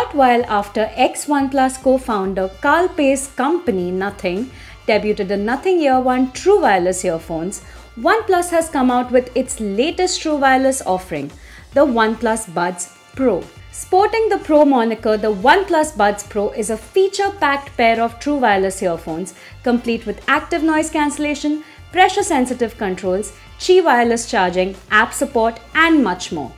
short while after ex-OnePlus co-founder Carl Pei's company Nothing debuted the Nothing Ear One True Wireless earphones, OnePlus has come out with its latest true wireless offering, the OnePlus Buds Pro. Sporting the Pro moniker, the OnePlus Buds Pro is a feature-packed pair of true wireless earphones complete with active noise cancellation, pressure-sensitive controls, Qi wireless charging, app support, and much more.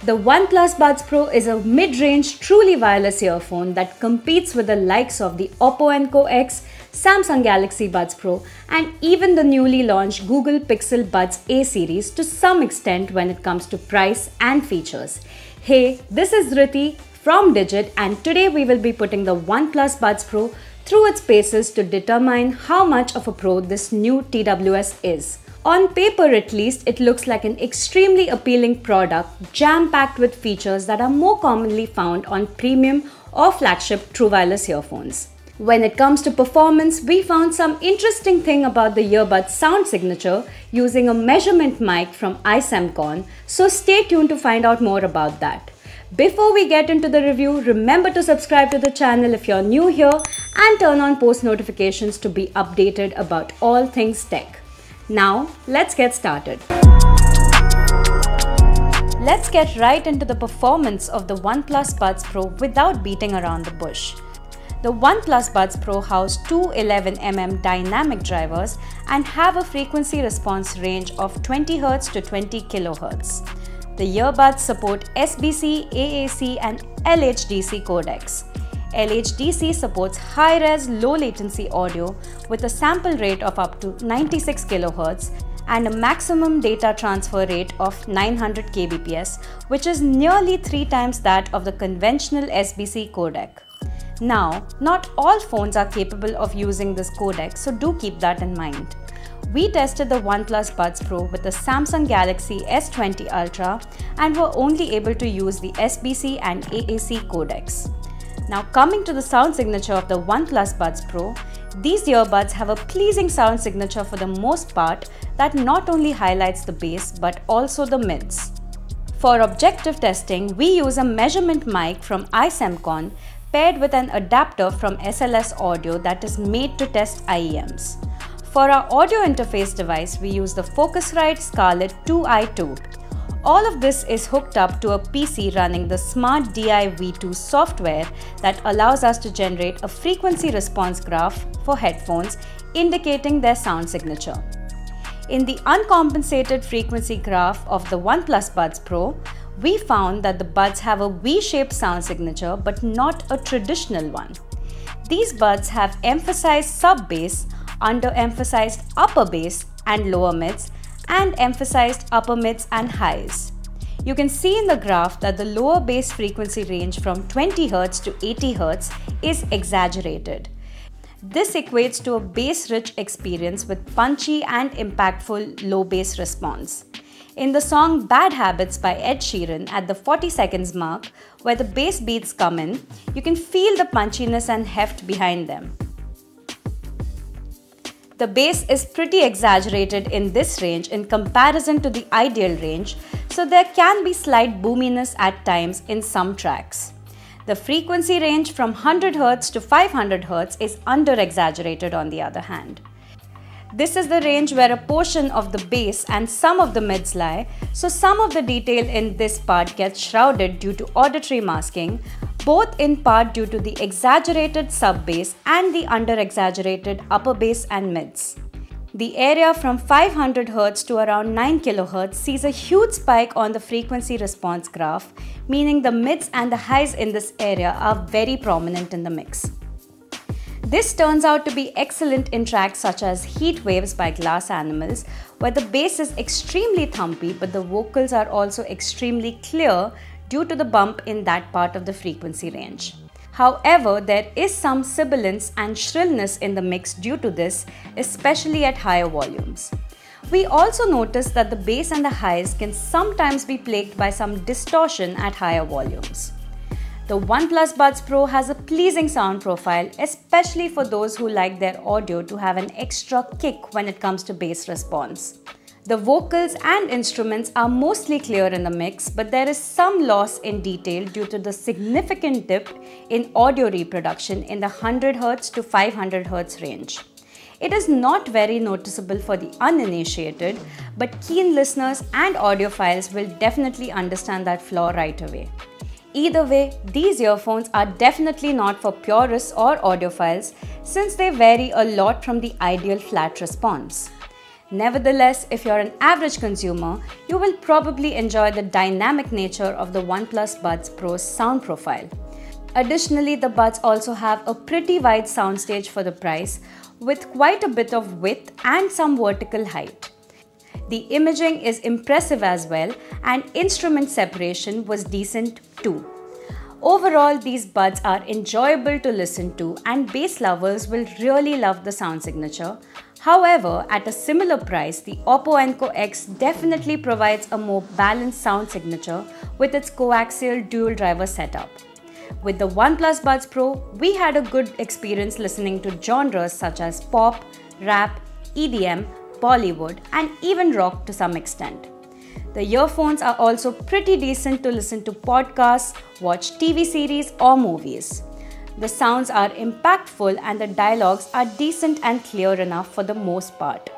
The OnePlus Buds Pro is a mid-range, truly wireless earphone that competes with the likes of the Oppo Enco X, Samsung Galaxy Buds Pro, and even the newly launched Google Pixel Buds A series to some extent when it comes to price and features. Hey, this is Dhriti from Digit, and today we will be putting the OnePlus Buds Pro through its paces to determine how much of a pro this new TWS is. On paper at least, it looks like an extremely appealing product jam-packed with features that are more commonly found on premium or flagship true wireless earphones. When it comes to performance, we found some interesting thing about the earbud's sound signature using a measurement mic from iSemcon, so stay tuned to find out more about that. Before we get into the review, remember to subscribe to the channel if you're new here and turn on post notifications to be updated about all things tech. Now, let's get started. Let's get right into the performance of the OnePlus Buds Pro without beating around the bush. The OnePlus Buds Pro house two 11mm dynamic drivers and have a frequency response range of 20 Hz to 20 kHz. The earbuds support SBC, AAC, and LHDC codecs. LHDC supports high-res, low-latency audio with a sample rate of up to 96 kHz and a maximum data transfer rate of 900 kbps, which is nearly 3 times that of the conventional SBC codec. Now, not all phones are capable of using this codec, so do keep that in mind. We tested the OnePlus Buds Pro with the Samsung Galaxy S20 Ultra and were only able to use the SBC and AAC codecs. Now coming to the sound signature of the OnePlus Buds Pro, these earbuds have a pleasing sound signature for the most part that not only highlights the bass but also the mids. For objective testing, we use a measurement mic from iSemcon paired with an adapter from SLS Audio that is made to test IEMs. For our audio interface device, we use the Focusrite Scarlett 2i2. All of this is hooked up to a PC running the Smart DI V2 software that allows us to generate a frequency response graph for headphones indicating their sound signature. In the uncompensated frequency graph of the OnePlus Buds Pro, we found that the buds have a V-shaped sound signature but not a traditional one. These buds have emphasized sub-bass, under-emphasized upper bass and lower mids, and emphasized upper mids and highs. You can see in the graph that the lower bass frequency range from 20 Hz to 80 Hz is exaggerated. This equates to a bass-rich experience with punchy and impactful low bass response. In the song Bad Habits by Ed Sheeran at the 40 seconds mark, where the bass beats come in, you can feel the punchiness and heft behind them. The bass is pretty exaggerated in this range in comparison to the ideal range, so there can be slight boominess at times in some tracks. The frequency range from 100 Hz to 500 Hz is under-exaggerated on the other hand. This is the range where a portion of the bass and some of the mids lie, so some of the detail in this part gets shrouded due to auditory masking, both in part due to the exaggerated sub-bass and the under-exaggerated upper bass and mids. The area from 500 Hz to around 9 kHz sees a huge spike on the frequency response graph, meaning the mids and the highs in this area are very prominent in the mix. This turns out to be excellent in tracks such as Heat Waves by Glass Animals, where the bass is extremely thumpy but the vocals are also extremely clear due to the bump in that part of the frequency range. However, there is some sibilance and shrillness in the mix due to this, especially at higher volumes. We also noticed that the bass and the highs can sometimes be plagued by some distortion at higher volumes. The OnePlus Buds Pro has a pleasing sound profile, especially for those who like their audio to have an extra kick when it comes to bass response. The vocals and instruments are mostly clear in the mix, but there is some loss in detail due to the significant dip in audio reproduction in the 100Hz to 500Hz range. It is not very noticeable for the uninitiated, but keen listeners and audiophiles will definitely understand that flaw right away. Either way, these earphones are definitely not for purists or audiophiles since they vary a lot from the ideal flat response. Nevertheless, if you're an average consumer, you will probably enjoy the dynamic nature of the OnePlus Buds Pro's sound profile. Additionally, the buds also have a pretty wide soundstage for the price, with quite a bit of width and some vertical height. The imaging is impressive as well, and instrument separation was decent too. Overall, these buds are enjoyable to listen to, and bass lovers will really love the sound signature. However, at a similar price, the Oppo Enco X definitely provides a more balanced sound signature with its coaxial dual driver setup. With the OnePlus Buds Pro, we had a good experience listening to genres such as pop, rap, EDM, Bollywood, and even rock to some extent. The earphones are also pretty decent to listen to podcasts, watch TV series, or movies. The sounds are impactful and the dialogues are decent and clear enough for the most part.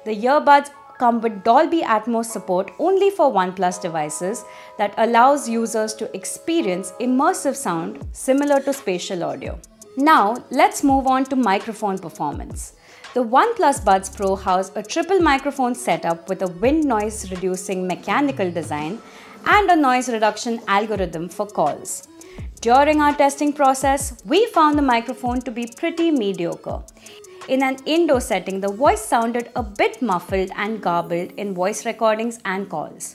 The earbuds come with Dolby Atmos support only for OnePlus devices that allows users to experience immersive sound similar to spatial audio. Now, let's move on to microphone performance. The OnePlus Buds Pro house a triple microphone setup with a wind noise reducing mechanical design and a noise reduction algorithm for calls. During our testing process, we found the microphone to be pretty mediocre. In an indoor setting, the voice sounded a bit muffled and garbled in voice recordings and calls.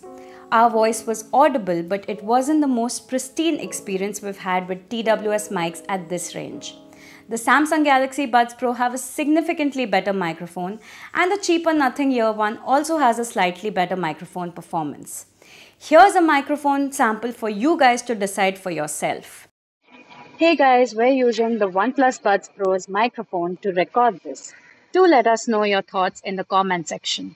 Our voice was audible, but it wasn't the most pristine experience we've had with TWS mics at this range. The Samsung Galaxy Buds Pro have a significantly better microphone, and the cheaper Nothing Ear one also has a slightly better microphone performance. Here's a microphone sample for you guys to decide for yourself. Hey guys, we're using the OnePlus Buds Pro's microphone to record this. Do let us know your thoughts in the comment section.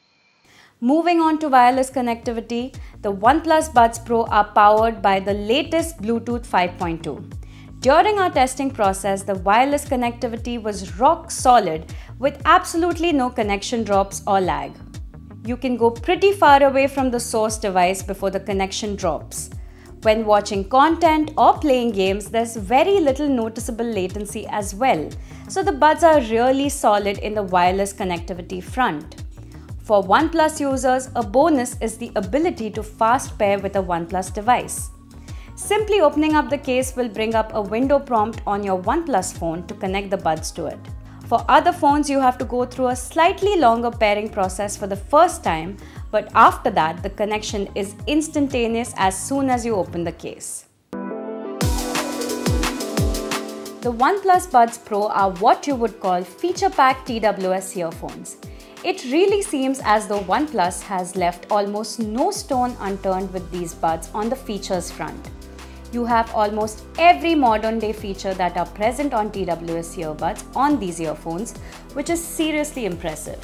Moving on to wireless connectivity, the OnePlus Buds Pro are powered by the latest Bluetooth 5.2. During our testing process, the wireless connectivity was rock solid with absolutely no connection drops or lag. You can go pretty far away from the source device before the connection drops. When watching content or playing games, there's very little noticeable latency as well, so the buds are really solid in the wireless connectivity front. For OnePlus users, a bonus is the ability to fast pair with a OnePlus device. Simply opening up the case will bring up a window prompt on your OnePlus phone to connect the buds to it. For other phones, you have to go through a slightly longer pairing process for the first time, but after that, the connection is instantaneous as soon as you open the case. The OnePlus Buds Pro are what you would call feature-packed TWS earphones. It really seems as though OnePlus has left almost no stone unturned with these buds on the features front. You have almost every modern day feature that are present on TWS earbuds on these earphones, which is seriously impressive.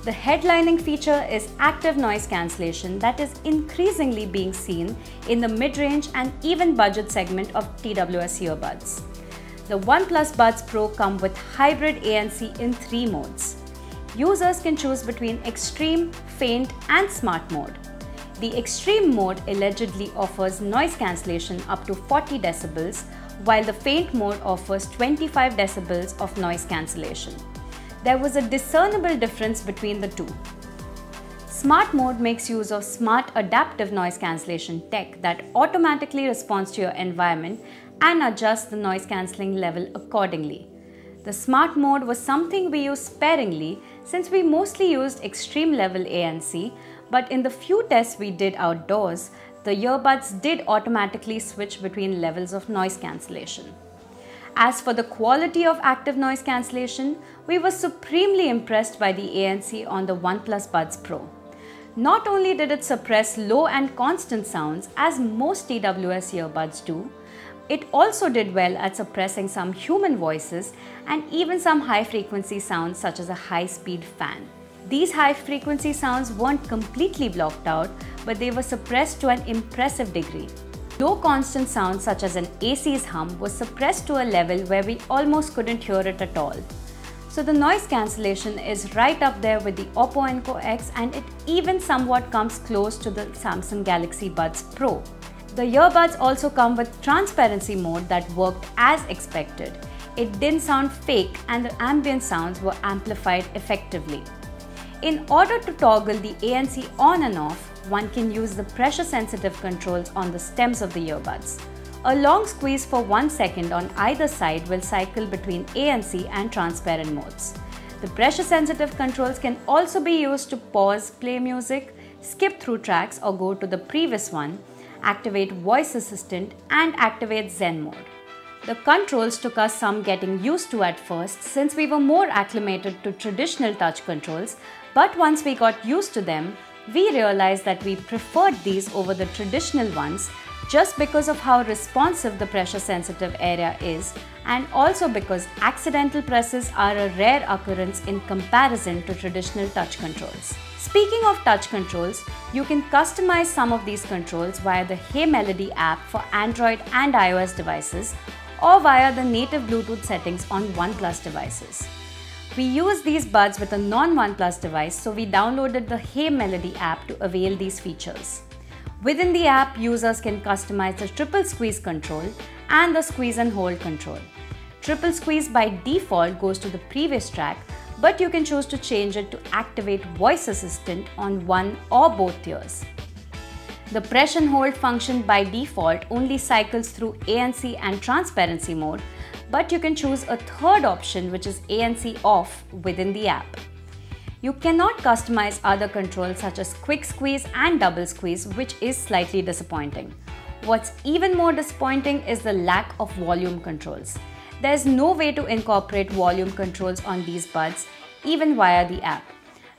The headlining feature is active noise cancellation that is increasingly being seen in the mid-range and even budget segment of TWS earbuds. The OnePlus Buds Pro come with hybrid ANC in 3 modes. Users can choose between Extreme, Faint and Smart mode. The Extreme mode allegedly offers noise cancellation up to 40 decibels, while the Faint mode offers 25 decibels of noise cancellation. There was a discernible difference between the two. Smart mode makes use of smart adaptive noise cancellation tech that automatically responds to your environment and adjusts the noise cancelling level accordingly. The Smart mode was something we used sparingly since we mostly used extreme level ANC, but in the few tests we did outdoors, the earbuds did automatically switch between levels of noise cancellation. As for the quality of active noise cancellation, we were supremely impressed by the ANC on the OnePlus Buds Pro. Not only did it suppress low and constant sounds as most TWS earbuds do, it also did well at suppressing some human voices and even some high frequency sounds such as a high-speed fan. These high-frequency sounds weren't completely blocked out, but they were suppressed to an impressive degree. Low constant sounds such as an AC's hum was suppressed to a level where we almost couldn't hear it at all. So the noise cancellation is right up there with the Oppo Enco X, and it even somewhat comes close to the Samsung Galaxy Buds Pro. The earbuds also come with transparency mode that worked as expected. It didn't sound fake and the ambient sounds were amplified effectively. In order to toggle the ANC on and off, one can use the pressure-sensitive controls on the stems of the earbuds. A long squeeze for 1 second on either side will cycle between ANC and transparent modes. The pressure-sensitive controls can also be used to pause, play music, skip through tracks or go to the previous one, activate voice assistant and activate Zen mode. The controls took us some getting used to at first since we were more acclimated to traditional touch controls, but once we got used to them, we realized that we preferred these over the traditional ones just because of how responsive the pressure-sensitive area is, and also because accidental presses are a rare occurrence in comparison to traditional touch controls. Speaking of touch controls, you can customize some of these controls via the Hey Melody app for Android and iOS devices or via the native Bluetooth settings on OnePlus devices. We use these buds with a non-OnePlus device, so we downloaded the Hey Melody app to avail these features. Within the app, users can customize the triple squeeze control and the squeeze and hold control. Triple squeeze by default goes to the previous track, but you can choose to change it to activate voice assistant on one or both ears. The press and hold function by default only cycles through ANC and transparency mode, but you can choose a third option, which is ANC off, within the app. You cannot customize other controls such as quick squeeze and double squeeze, which is slightly disappointing. What's even more disappointing is the lack of volume controls. There's no way to incorporate volume controls on these buds, even via the app.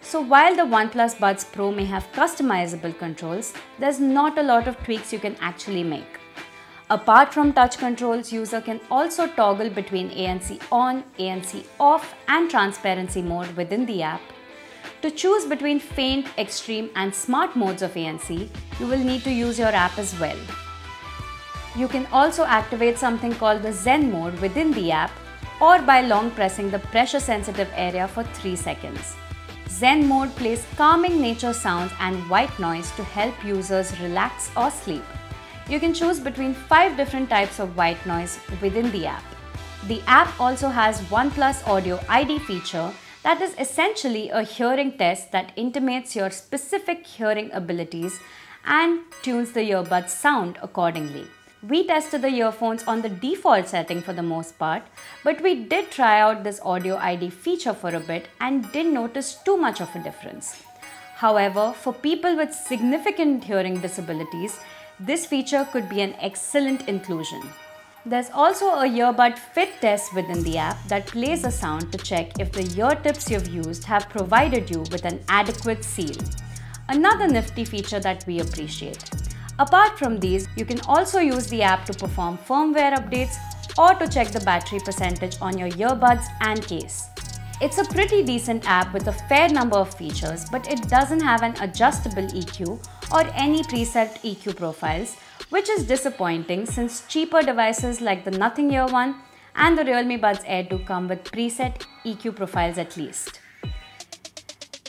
So while the OnePlus Buds Pro may have customizable controls, there's not a lot of tweaks you can actually make. Apart from touch controls, user can also toggle between ANC on, ANC off and transparency mode within the app. To choose between faint, extreme and smart modes of ANC, you will need to use your app as well. You can also activate something called the Zen mode within the app or by long pressing the pressure sensitive area for 3 seconds. Zen mode plays calming nature sounds and white noise to help users relax or sleep. You can choose between 5 different types of white noise within the app. The app also has OnePlus Audio ID feature that is essentially a hearing test that intimates your specific hearing abilities and tunes the earbuds sound accordingly. We tested the earphones on the default setting for the most part, but we did try out this Audio ID feature for a bit and didn't notice too much of a difference. However, for people with significant hearing disabilities, this feature could be an excellent inclusion. There's also a earbud fit test within the app that plays a sound to check if the ear tips you've used have provided you with an adequate seal. Another nifty feature that we appreciate. Apart from these, you can also use the app to perform firmware updates or to check the battery percentage on your earbuds and case. It's a pretty decent app with a fair number of features, but it doesn't have an adjustable EQ or any preset EQ profiles, which is disappointing since cheaper devices like the Nothing Ear One and the Realme Buds Air 2 come with preset EQ profiles at least.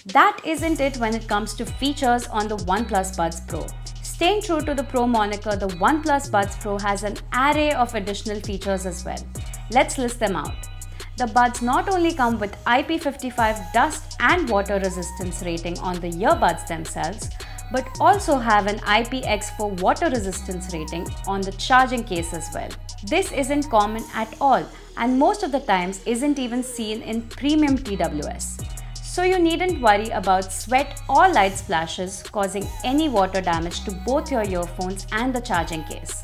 That isn't it when it comes to features on the OnePlus Buds Pro. Staying true to the Pro moniker, the OnePlus Buds Pro has an array of additional features as well. Let's list them out. The buds not only come with IP55 dust and water resistance rating on the earbuds themselves, but also have an IPX4 water resistance rating on the charging case as well. This isn't common at all and most of the times isn't even seen in premium TWS. So you needn't worry about sweat or light splashes causing any water damage to both your earphones and the charging case.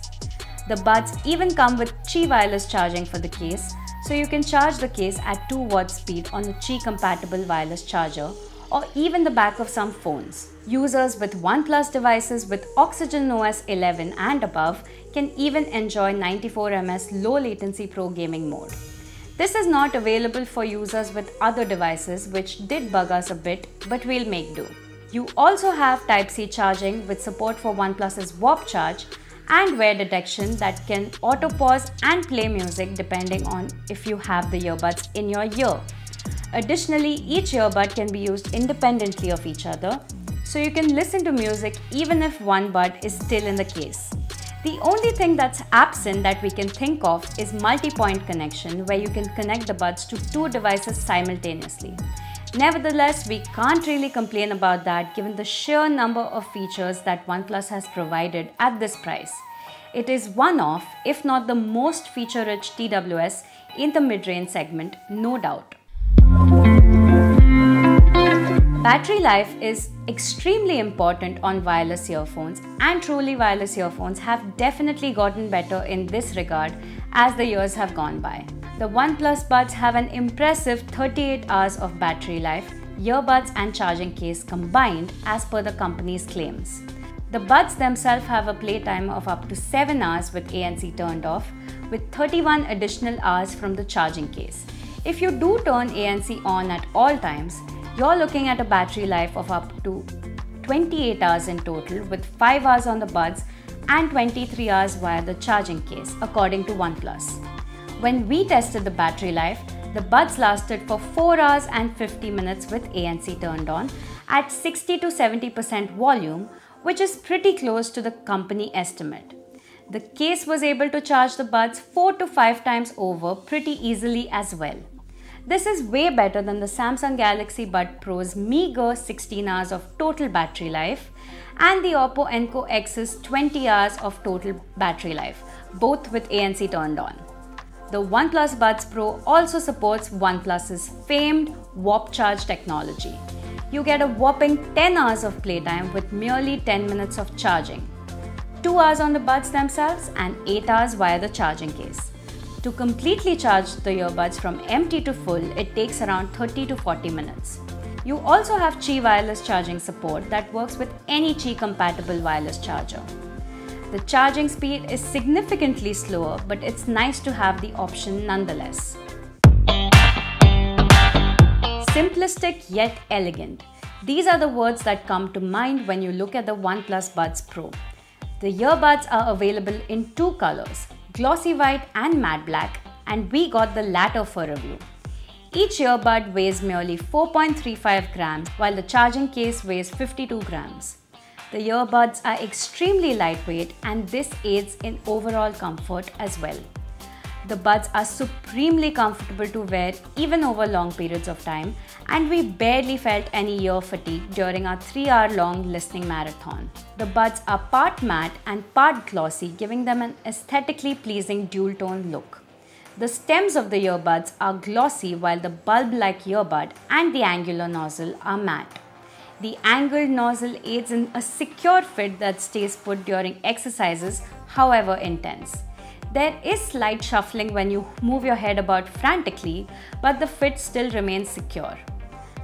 The buds even come with Qi wireless charging for the case, so you can charge the case at 2 watt speed on the Qi compatible wireless charger or even the back of some phones. Users with OnePlus devices with Oxygen OS 11 and above can even enjoy 94 ms low latency pro gaming mode. This is not available for users with other devices, which did bug us a bit, but we'll make do. You also have Type-C charging with support for OnePlus's Warp Charge and wear detection that can auto pause and play music depending on if you have the earbuds in your ear. Additionally, each earbud can be used independently of each other, so you can listen to music even if one bud is still in the case. The only thing that's absent that we can think of is multi-point connection, where you can connect the buds to two devices simultaneously. Nevertheless, we can't really complain about that given the sheer number of features that OnePlus has provided at this price. It is one of, if not the most feature-rich TWS in the mid-range segment, no doubt. Battery life is extremely important on wireless earphones, and truly wireless earphones have definitely gotten better in this regard as the years have gone by. The OnePlus Buds have an impressive 38 hours of battery life, earbuds and charging case combined as per the company's claims. The buds themselves have a playtime of up to 7 hours with ANC turned off, with 31 additional hours from the charging case. If you do turn ANC on at all times, you're looking at a battery life of up to 28 hours in total, with 5 hours on the buds and 23 hours via the charging case, according to OnePlus. When we tested the battery life, the buds lasted for 4 hours and 50 minutes with ANC turned on at 60 to 70% volume, which is pretty close to the company estimate. The case was able to charge the buds 4 to 5 times over pretty easily as well. This is way better than the Samsung Galaxy Bud Pro's meager 16 hours of total battery life and the Oppo Enco X's 20 hours of total battery life, both with ANC turned on. The OnePlus Buds Pro also supports OnePlus's famed Warp Charge technology. You get a whopping 10 hours of playtime with merely 10 minutes of charging, 2 hours on the buds themselves and 8 hours via the charging case. To completely charge the earbuds from empty to full, it takes around 30 to 40 minutes. You also have Qi wireless charging support that works with any Qi compatible wireless charger. The charging speed is significantly slower, but it's nice to have the option nonetheless. Simplistic yet elegant. These are the words that come to mind when you look at the OnePlus Buds Pro. The earbuds are available in two colors, glossy white and matte black, and we got the latter for review. Each earbud weighs merely 4.35 grams, while the charging case weighs 52 grams. The earbuds are extremely lightweight, and this aids in overall comfort as well. The buds are supremely comfortable to wear even over long periods of time, and we barely felt any ear fatigue during our 3-hour-long listening marathon. The buds are part matte and part glossy, giving them an aesthetically pleasing dual-tone look. The stems of the earbuds are glossy, while the bulb-like earbud and the angular nozzle are matte. The angled nozzle aids in a secure fit that stays put during exercises, however intense. There is slight shuffling when you move your head about frantically, but the fit still remains secure.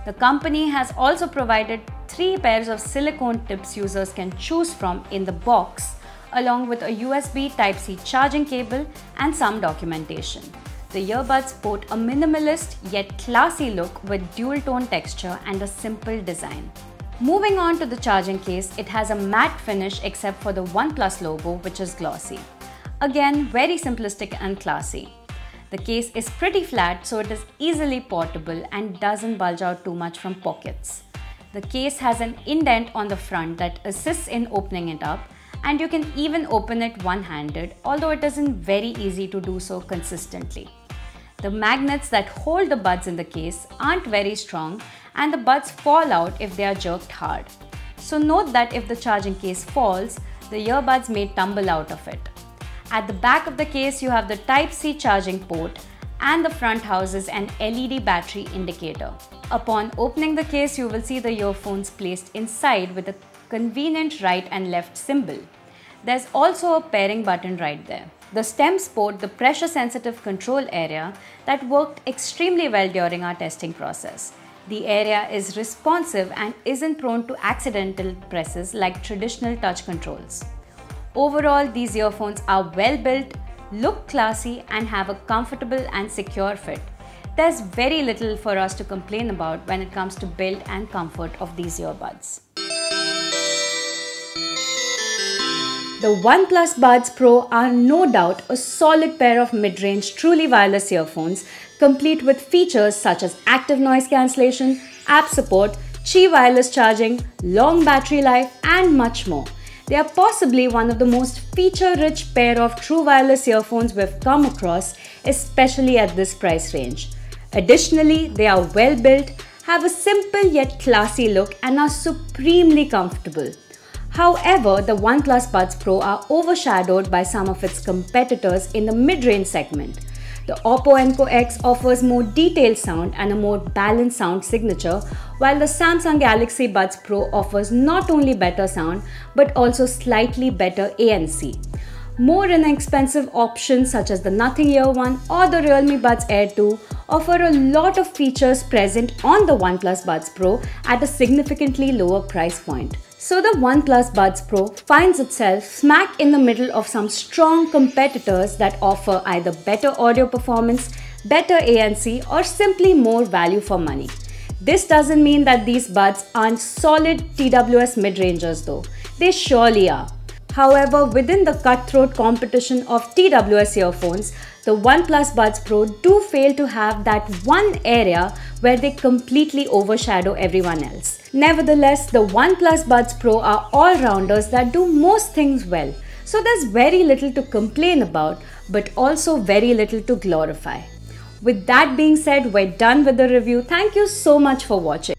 The company has also provided 3 pairs of silicone tips users can choose from in the box, along with a USB Type-C charging cable and some documentation. The earbuds sport a minimalist yet classy look with dual-tone texture and a simple design. Moving on to the charging case, it has a matte finish except for the OnePlus logo, which is glossy. Again, very simplistic and classy. The case is pretty flat, so it is easily portable and doesn't bulge out too much from pockets. The case has an indent on the front that assists in opening it up, and you can even open it one-handed, although it isn't very easy to do so consistently. The magnets that hold the buds in the case aren't very strong, and the buds fall out if they are jerked hard. So note that if the charging case falls, the earbuds may tumble out of it. At the back of the case, you have the Type-C charging port, and the front houses an LED battery indicator. Upon opening the case, you will see the earphones placed inside with a convenient right and left symbol. There's also a pairing button right there. The stems sport the pressure-sensitive control area that worked extremely well during our testing process. The area is responsive and isn't prone to accidental presses like traditional touch controls. Overall, these earphones are well built, look classy and have a comfortable and secure fit. There's very little for us to complain about when it comes to build and comfort of these earbuds. The OnePlus Buds Pro are no doubt a solid pair of mid-range truly wireless earphones, complete with features such as active noise cancellation, app support, Qi wireless charging, long battery life and much more. They are possibly one of the most feature-rich pair of true wireless earphones we've come across, especially at this price range. Additionally, they are well built, have a simple yet classy look and are supremely comfortable. However, the OnePlus Buds Pro are overshadowed by some of its competitors in the mid-range segment. The Oppo Enco X offers more detailed sound and a more balanced sound signature, while the Samsung Galaxy Buds Pro offers not only better sound but also slightly better ANC. More inexpensive options such as the Nothing Ear One or the Realme Buds Air 2 offer a lot of features present on the OnePlus Buds Pro at a significantly lower price point. So the OnePlus Buds Pro finds itself smack in the middle of some strong competitors that offer either better audio performance, better ANC or simply more value for money. This doesn't mean that these buds aren't solid TWS mid-rangers though. They surely are. However, within the cutthroat competition of TWS earphones, the OnePlus Buds Pro do fail to have that one area where they completely overshadow everyone else. Nevertheless, the OnePlus Buds Pro are all-rounders that do most things well. So there's very little to complain about, but also very little to glorify. With that being said, we're done with the review. Thank you so much for watching.